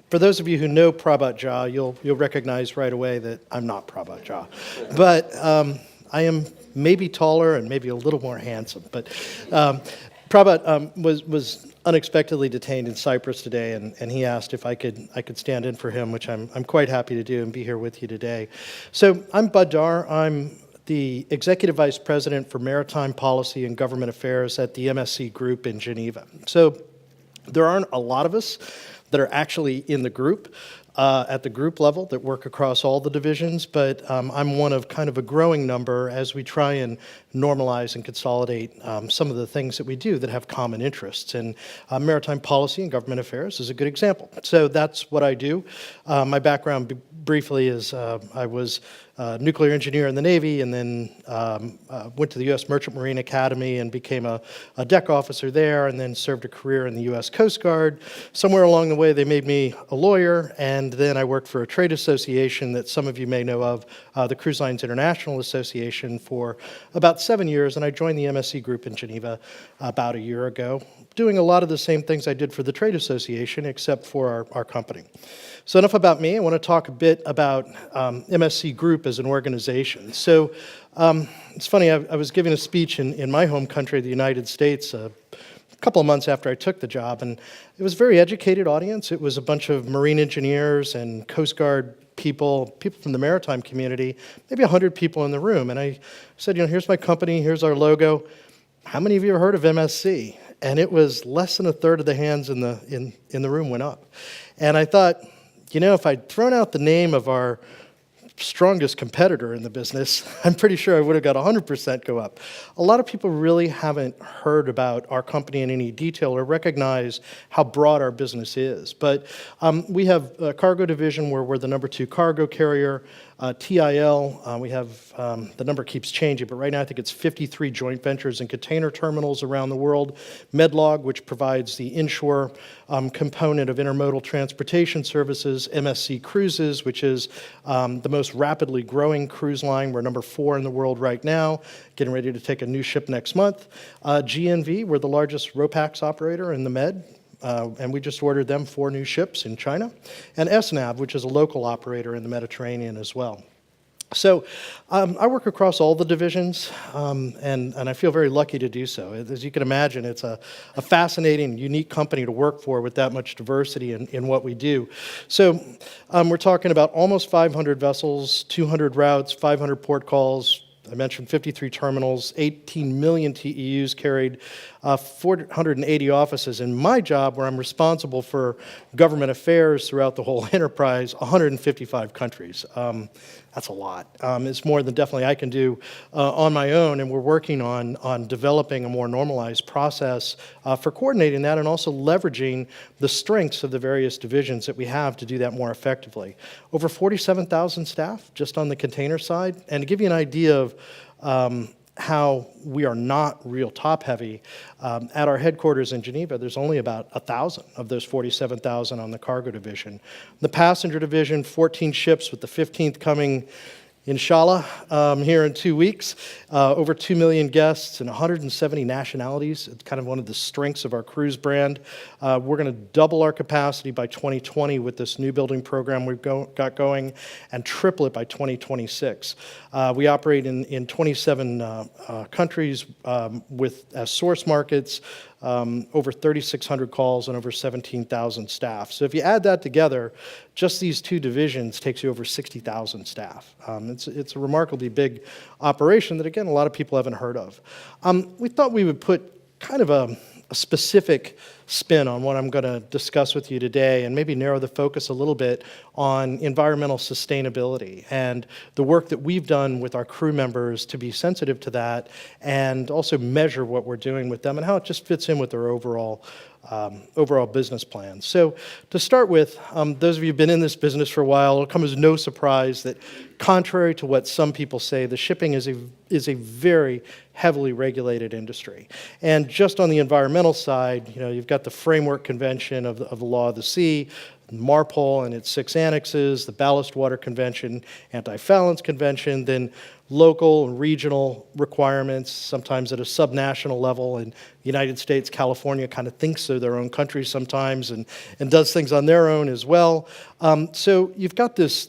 For those of you who know Prabhat Jha, you'll recognize right away that I'm not Prabhat Jha. But I am maybe taller and maybe a little more handsome. But Prabhat was unexpectedly detained in Cyprus today, and he asked if I could stand in for him, which I'm quite happy to do and be here with you today. So I'm Bud Dar. I'm the Executive Vice President for Maritime Policy and Government Affairs at the MSC Group in Geneva. So there aren't a lot of us that are actually in the group, at the group level, that work across all the divisions, but I'm one of kind of a growing number as we try and normalize and consolidate some of the things that we do that have common interests. And maritime policy and government affairs is a good example. So that's what I do. My background briefly is I was a nuclear engineer in the Navy, and then went to the U.S. Merchant Marine Academy and became a deck officer there, and then served a career in the U.S. Coast Guard. Somewhere along the way, they made me a lawyer, and then I worked for a trade association that some of you may know of, the Cruise Lines International Association, for about 7 years, and I joined the MSC Group in Geneva about a year ago, doing a lot of the same things I did for the trade association, except for our company. So enough about me. I want to talk a bit about MSC Group as an organization. So it's funny, I was giving a speech in my home country, the United States, a couple of months after I took the job, and it was a very educated audience. It was a bunch of marine engineers and Coast Guard people from the maritime community, maybe 100 people in the room. And I said, here's my company, here's our logo. How many of you have heard of MSC? And it was less than a third of the hands in the room went up. And I thought, if I'd thrown out the name of our strongest competitor in the business, I'm pretty sure I would have got 100% go up. A lot of people really haven't heard about our company in any detail or recognize how broad our business is. But we have a cargo division where we're the number 2 cargo carrier. TIL, we have, the number keeps changing, but right now I think it's 53 joint ventures and container terminals around the world. Medlog, which provides the inshore component of intermodal transportation services. MSC Cruises, which is the most rapidly growing cruise line. We're number 4 in the world right now, getting ready to take a new ship next month. GNV, we're the largest RoPax operator in the Med. And we just ordered them 4 new ships in China. And SNAV, which is a local operator in the Mediterranean as well. So I work across all the divisions, and I feel very lucky to do so. As you can imagine, it's a fascinating, unique company to work for with that much diversity in what we do. So we're talking about almost 500 vessels, 200 routes, 500 port calls. I mentioned 53 terminals, 18 million TEUs carried, 480 offices. In my job, where I'm responsible for government affairs throughout the whole enterprise, 155 countries. That's a lot. It's more than definitely I can do on my own, and we're working on developing a more normalized process for coordinating that and also leveraging the strengths of the various divisions that we have to do that more effectively. Over 47,000 staff just on the container side. And to give you an idea of how we are not real top-heavy, at our headquarters in Geneva, there's only about 1,000 of those 47,000 on the cargo division. The passenger division, 14 ships, with the 15th coming, inshallah, here in 2 weeks. Over 2 million guests and 170 nationalities. It's kind of one of the strengths of our cruise brand. We're going to double our capacity by 2020 with this new building program we've got going, and triple it by 2026. We operate in 27 countries with as source markets, over 3,600 calls and over 17,000 staff. So if you add that together, just these 2 divisions takes you over 60,000 staff. It's a remarkably big operation that, again, a lot of people haven't heard of. We thought we would put kind of a specific spin on what I'm going to discuss with you today, and maybe narrow the focus a little bit on environmental sustainability and the work that we've done with our crew members to be sensitive to that, and also measure what we're doing with them and how it just fits in with our overall business plan. So to start with, those of you who've been in this business for a while, it'll come as no surprise that, contrary to what some people say, the shipping is a very heavily regulated industry. And just on the environmental side, you've got the Framework Convention of the Law of the Sea, MARPOL and its 6 annexes, the Ballast Water Convention, Anti-Foulance Convention, then local and regional requirements, sometimes at a subnational level. In the United States, California kind of thinks they're their own country sometimes and does things on their own as well. So you've got this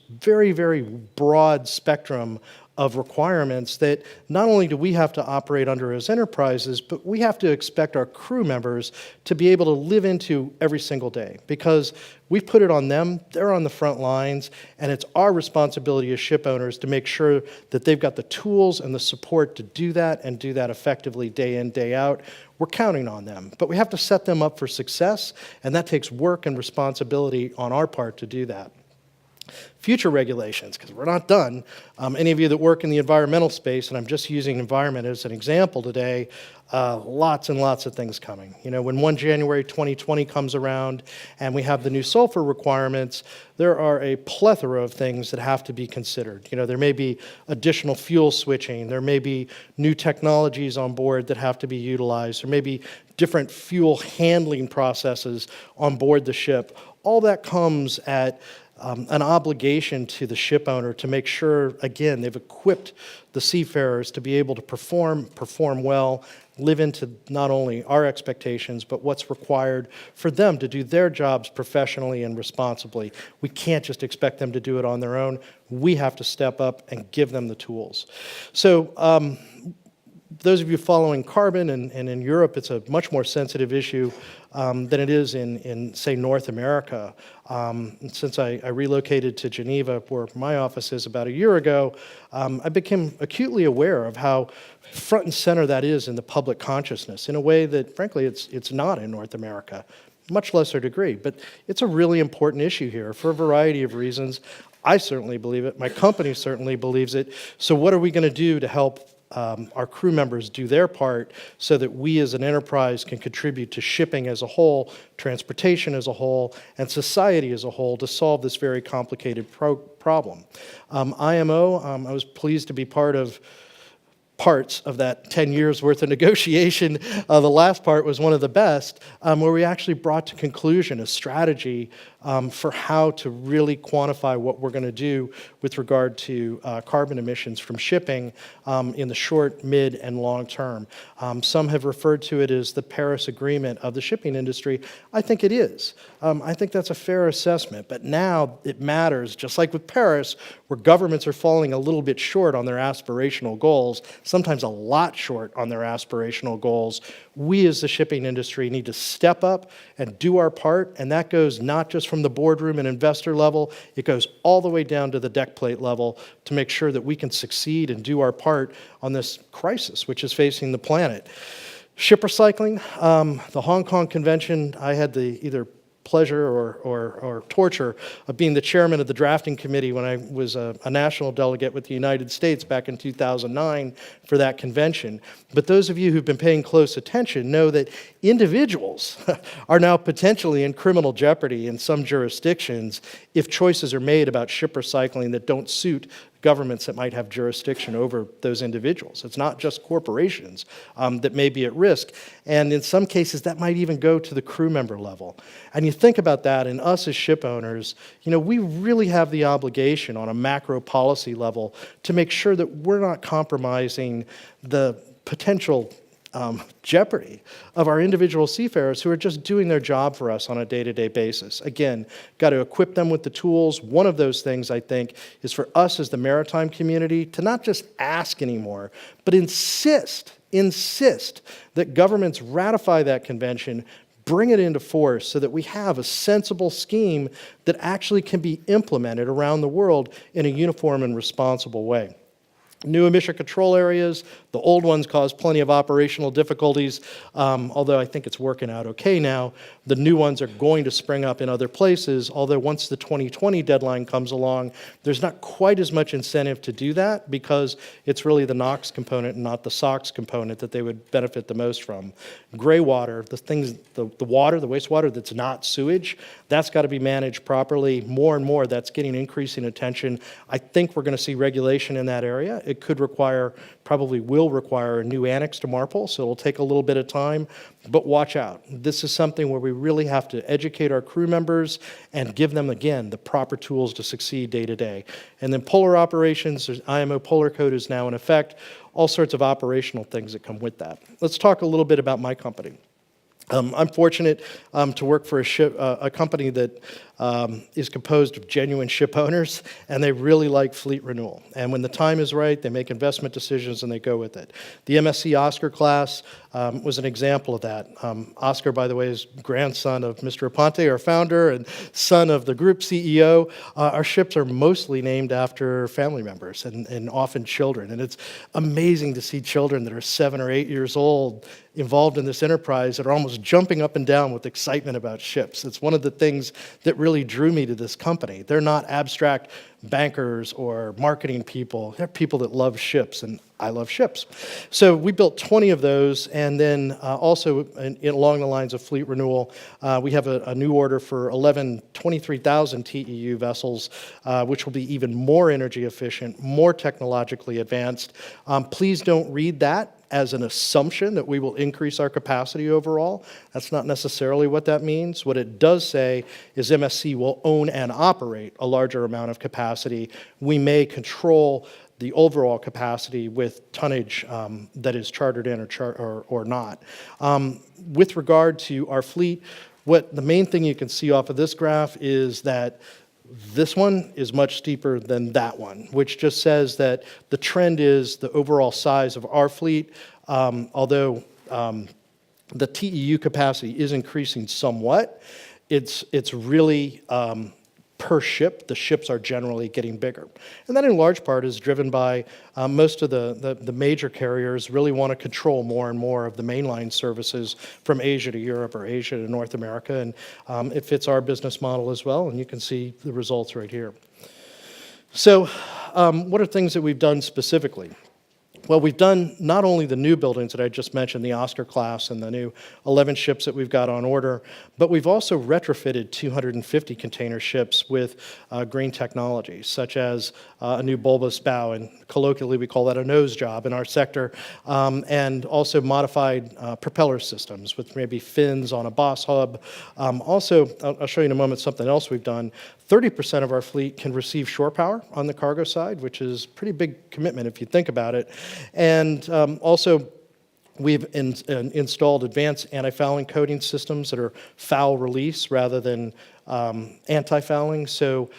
very, very broad spectrum of requirements that not only do we have to operate under as enterprises, but we have to expect our crew members to be able to live into every single day, because we put it on them, they're on the front lines, and it's our responsibility as ship owners to make sure that they've got the tools and the support to do that and do that effectively day in, day out. We're counting on them, but we have to set them up for success, and that takes work and responsibility on our part to do that. Future regulations, because we're not done. Any of you that work in the environmental space, and I'm just using environment as an example today, lots and lots of things coming. You know, when 1 January 2020 comes around and we have the new sulfur requirements, there are a plethora of things that have to be considered. You know, there may be additional fuel switching, there may be new technologies on board that have to be utilized, there may be different fuel handling processes on board the ship. All that comes at an obligation to the ship owner to make sure, again, they've equipped the seafarers to be able to perform well, live into not only our expectations, but what's required for them to do their jobs professionally and responsibly. We can't just expect them to do it on their own. We have to step up and give them the tools. So those of you following carbon, and in Europe, it's a much more sensitive issue than it is in, say, North America. Since I relocated to Geneva, where my office is, about a year ago, I became acutely aware of how front and center that is in the public consciousness in a way that, frankly, it's not in North America, much lesser degree. But it's a really important issue here for a variety of reasons. I certainly believe it. My company certainly believes it. So what are we going to do to help our crew members do their part so that we as an enterprise can contribute to shipping as a whole, transportation as a whole, and society as a whole to solve this very complicated problem? IMO, I was pleased to be parts of that 10 years worth of negotiation. The last part was one of the best, where we actually brought to conclusion a strategy for how to really quantify what we're going to do with regard to carbon emissions from shipping in the short, mid, and long term. Some have referred to it as the Paris Agreement of the shipping industry. I think it is. I think that's a fair assessment, but now it matters, just like with Paris, where governments are falling a little bit short on their aspirational goals, sometimes a lot short on their aspirational goals. We as the shipping industry need to step up and do our part, and that goes not just from the boardroom and investor level, it goes all the way down to the deck plate level to make sure that we can succeed and do our part on this crisis which is facing the planet. Ship recycling, the Hong Kong Convention, I had the either pleasure or torture of being the chairman of the drafting committee when I was a national delegate with the United States back in 2009 for that convention. But those of you who've been paying close attention know that individuals are now potentially in criminal jeopardy in some jurisdictions if choices are made about ship recycling that don't suit governments that might have jurisdiction over those individuals. It's not just corporations that may be at risk. And in some cases, that might even go to the crew member level. And you think about that, and us as ship owners, you know, we really have the obligation on a macro policy level to make sure that we're not compromising the potential jeopardy of our individual seafarers who are just doing their job for us on a day-to-day basis. Again, got to equip them with the tools. One of those things, I think, is for us as the maritime community to not just ask anymore, but insist that governments ratify that convention, bring it into force so that we have a sensible scheme that actually can be implemented around the world in a uniform and responsible way. New emission control areas, the old ones cause plenty of operational difficulties, although I think it's working out okay now. The new ones are going to spring up in other places, although once the 2020 deadline comes along, there's not quite as much incentive to do that because it's really the NOx component and not the SOx component that they would benefit the most from. Gray water, the wastewater that's not sewage, that's got to be managed properly. More and more, that's getting increasing attention. I think we're going to see regulation in that area. it could require, probably will require a new annex to MARPL, so it'll take a little bit of time, but watch out. This is something where we really have to educate our crew members and give them, again, the proper tools to succeed day to day. And then polar operations, there's IMO Polar Code is now in effect, all sorts of operational things that come with that. Let's talk a little bit about my company. I'm fortunate to work for a company that is composed of genuine ship owners, and they really like fleet renewal. And when the time is right, they make investment decisions and they go with it. The MSC Oscar class was an example of that. Oscar, by the way, is grandson of Mr. Aponte, our founder, and son of the group CEO. Our ships are mostly named after family members and often children. And it's amazing to see children that are 7 or 8 years old involved in this enterprise that are almost jumping up and down with excitement about ships. It's one of the things that really drew me to this company. They're not abstract bankers or marketing people. They're people that love ships, and I love ships. So we built 20 of those, and then also along the lines of fleet renewal, we have a new order for 11 23,000 TEU vessels, which will be even more energy efficient, more technologically advanced. Please don't read that as an assumption that we will increase our capacity overall. That's not necessarily what that means. What it does say is MSC will own and operate a larger amount of capacity. We may control the overall capacity with tonnage that is chartered in or not. With regard to our fleet, the main thing you can see off of this graph is that this one is much steeper than that one, which just says that the trend is the overall size of our fleet, although the TEU capacity is increasing somewhat, it's really per ship. The ships are generally getting bigger. And that in large part is driven by most of the major carriers really want to control more and more of the mainline services from Asia to Europe or Asia to North America. And it fits our business model as well. And you can see the results right here. So what are things that we've done specifically? Well, we've done not only the new buildings that I just mentioned, the Oscar class and the new 11 ships that we've got on order, but we've also retrofitted 250 container ships with green technologies, such as a new bulbous bow, and colloquially we call that a nose job in our sector, and also modified propeller systems with maybe fins on a boss hub. Also, I'll show you in a moment something else we've done. 30% of our fleet can receive shore power on the cargo side, which is a pretty big commitment if you think about it. And also, we've installed advanced anti-fouling coating systems that are foul release rather than anti-fouling. So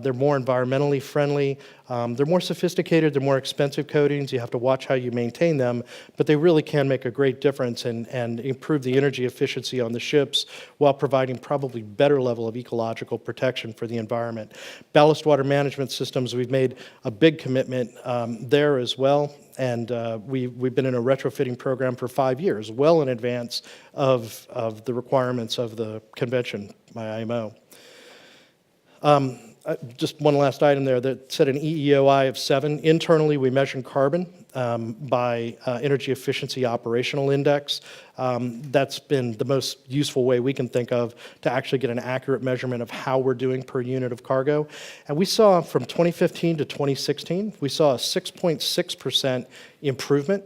they're more environmentally friendly. They're more sophisticated. They're more expensive coatings. You have to watch how you maintain them, but they really can make a great difference and improve the energy efficiency on the ships while providing probably better level of ecological protection for the environment. Ballast water management systems, we've made a big commitment there as well. And we've been in a retrofitting program for 5 years, well in advance of the requirements of the convention by IMO. Just one last item there that set an EEOI of 7. Internally, we measure carbon by Energy Efficiency Operational Index. That's been the most useful way we can think of to actually get an accurate measurement of how we're doing per unit of cargo. And we saw from 2015 to 2016, we saw a 6.6% improvement.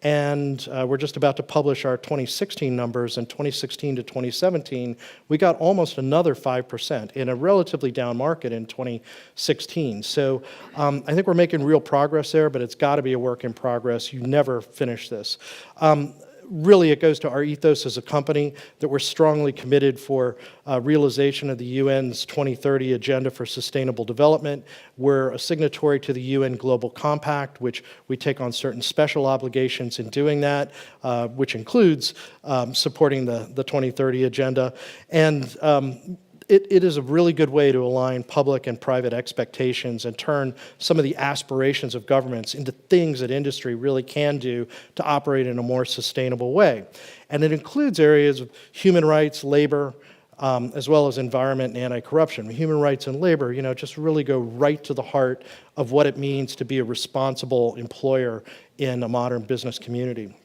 And we're just about to publish our 2016 numbers. In 2016 to 2017, we got almost another 5% in a relatively down market in 2016. So I think we're making real progress there, but it's got to be a work in progress. You never finish this. Really, it goes to our ethos as a company that we're strongly committed for realization of the UN's 2030 Agenda for Sustainable Development. We're a signatory to the UN Global Compact, which we take on certain special obligations in doing that, which includes supporting the 2030 Agenda. And it is a really good way to align public and private expectations and turn some of the aspirations of governments into things that industry really can do to operate in a more sustainable way. And it includes areas of human rights, labor, as well as environment and anti-corruption. Human rights and labor, just really go right to the heart of what it means to be a responsible employer in a modern business community.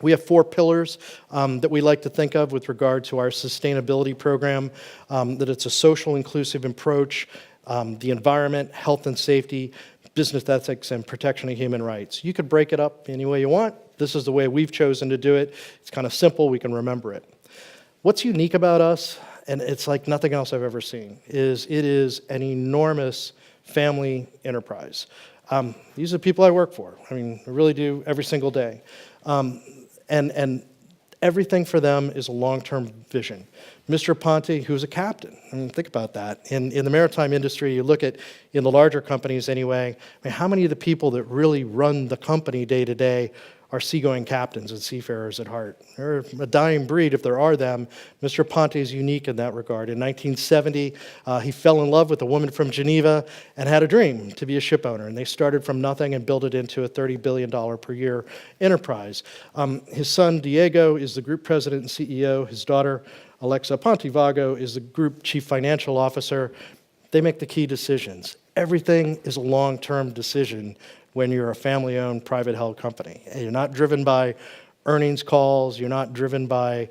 We have 4 pillars that we like to think of with regard to our sustainability program, that it's a social inclusive approach, the environment, health and safety, business ethics and protection of human rights. You could break it up any way you want. This is the way we've chosen to do it. It's kind of simple. We can remember it. What's unique about us, and it's like nothing else I've ever seen, is it is an enormous family enterprise. These are the people I work for. I mean, I really do every single day. And everything for them is a long-term vision. Mr. Ponte, who's a captain, I mean, think about that. In the maritime industry, you look at, in the larger companies anyway, I mean, how many of the people that really run the company day to day are seagoing captains and seafarers at heart? They're a dying breed if there are them. Mr. Ponte is unique in that regard. In 1970, he fell in love with a woman from Geneva and had a dream to be a ship owner. And they started from nothing and built it into a $30 billion per year enterprise. His son, Diego, is the group president and CEO. His daughter, Alexa Pontevago, is the group chief financial officer. They make the key decisions. Everything is a long-term decision when you're a family-owned, private-held company. And you're not driven by earnings calls. You're not driven by,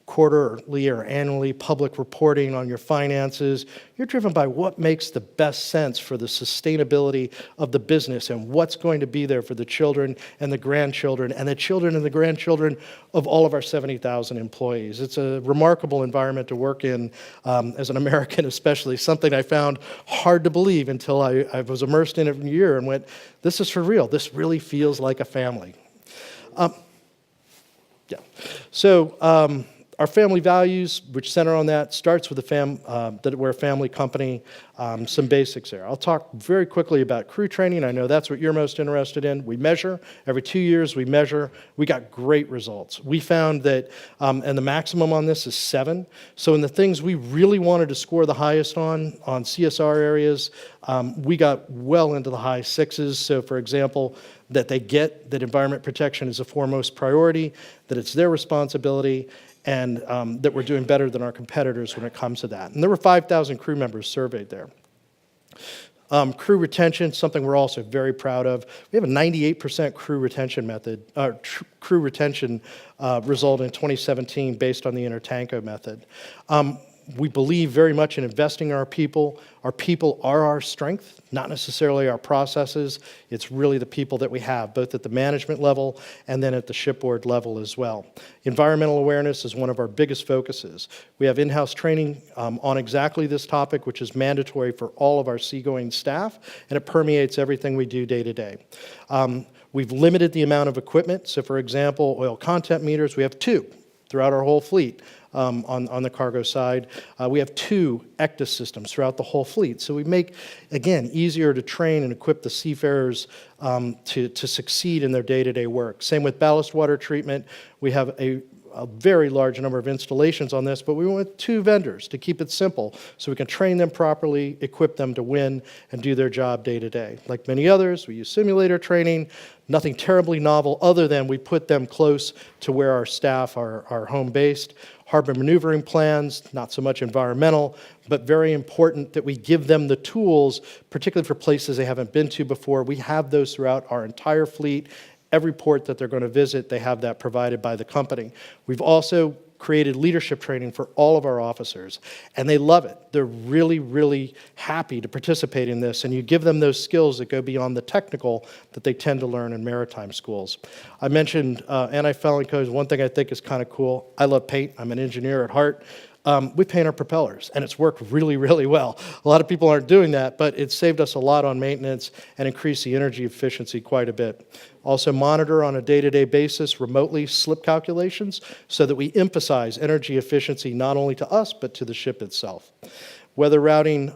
quarterly or annually public reporting on your finances. You're driven by what makes the best sense for the sustainability of the business and what's going to be there for the children and the grandchildren and the children and the grandchildren of all of our 70,000 employees. It's a remarkable environment to work in, as an American especially, something I found hard to believe until I was immersed in it for a year and went, this is for real. This really feels like a family. Our family values, which center on that, starts with that we're a family company. Some basics there. I'll talk very quickly about crew training. I know that's what you're most interested in. We measure. Every 2 years we measure. We got great results. We found that, and the maximum on this is 7. So in the things we really wanted to score the highest on CSR areas, we got well into the high 6s. So for example, that they get that environment protection is a foremost priority, that it's their responsibility, and that we're doing better than our competitors when it comes to that. And there were 5,000 crew members surveyed there. Crew retention, something we're also very proud of. We have a 98% crew retention result in 2017 based on the Intertanko method. We believe very much in investing in our people. Our people are our strength, not necessarily our processes. It's really the people that we have, both at the management level and then at the shipboard level as well. Environmental awareness is one of our biggest focuses. We have in-house training on exactly this topic, which is mandatory for all of our seagoing staff, and it permeates everything we do day to day. We've limited the amount of equipment. So for example, oil content meters, we have 2 throughout our whole fleet. On the cargo side. We have 2 ECDIS systems throughout the whole fleet. So we make, again, easier to train and equip the seafarers to succeed in their day-to-day work. Same with ballast water treatment. We have a very large number of installations on this, but we went with 2 vendors to keep it simple so we can train them properly, equip them to win, and do their job day to day. Like many others, we use simulator training, nothing terribly novel other than we put them close to where our staff are home-based. Harbor maneuvering plans, not so much environmental, but very important that we give them the tools, particularly for places they haven't been to before. We have those throughout our entire fleet. Every port that they're going to visit, they have that provided by the company. We've also created leadership training for all of our officers, and they love it. They're really, really happy to participate in this, and you give them those skills that go beyond the technical that they tend to learn in maritime schools. I mentioned anti-fouling codes. One thing I think is kind of cool, I love paint. I'm an engineer at heart. We paint our propellers, and it's worked really, really well. A lot of people aren't doing that, but it's saved us a lot on maintenance and increased the energy efficiency quite a bit. Also monitor on a day-to-day basis remotely slip calculations so that we emphasize energy efficiency not only to us, but to the ship itself. Weather routing,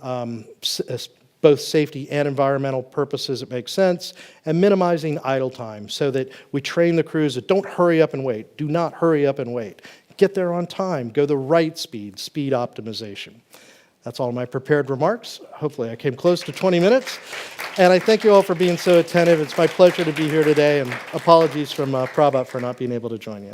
both safety and environmental purposes, it makes sense, and minimizing idle time so that we train the crews that don't hurry up and wait. Do not hurry up and wait. Get there on time, go the right speed optimization. That's all my prepared remarks. Hopefully I came close to 20 minutes. And I thank you all for being so attentive. It's my pleasure to be here today, and apologies from Prabhat for not being able to join you.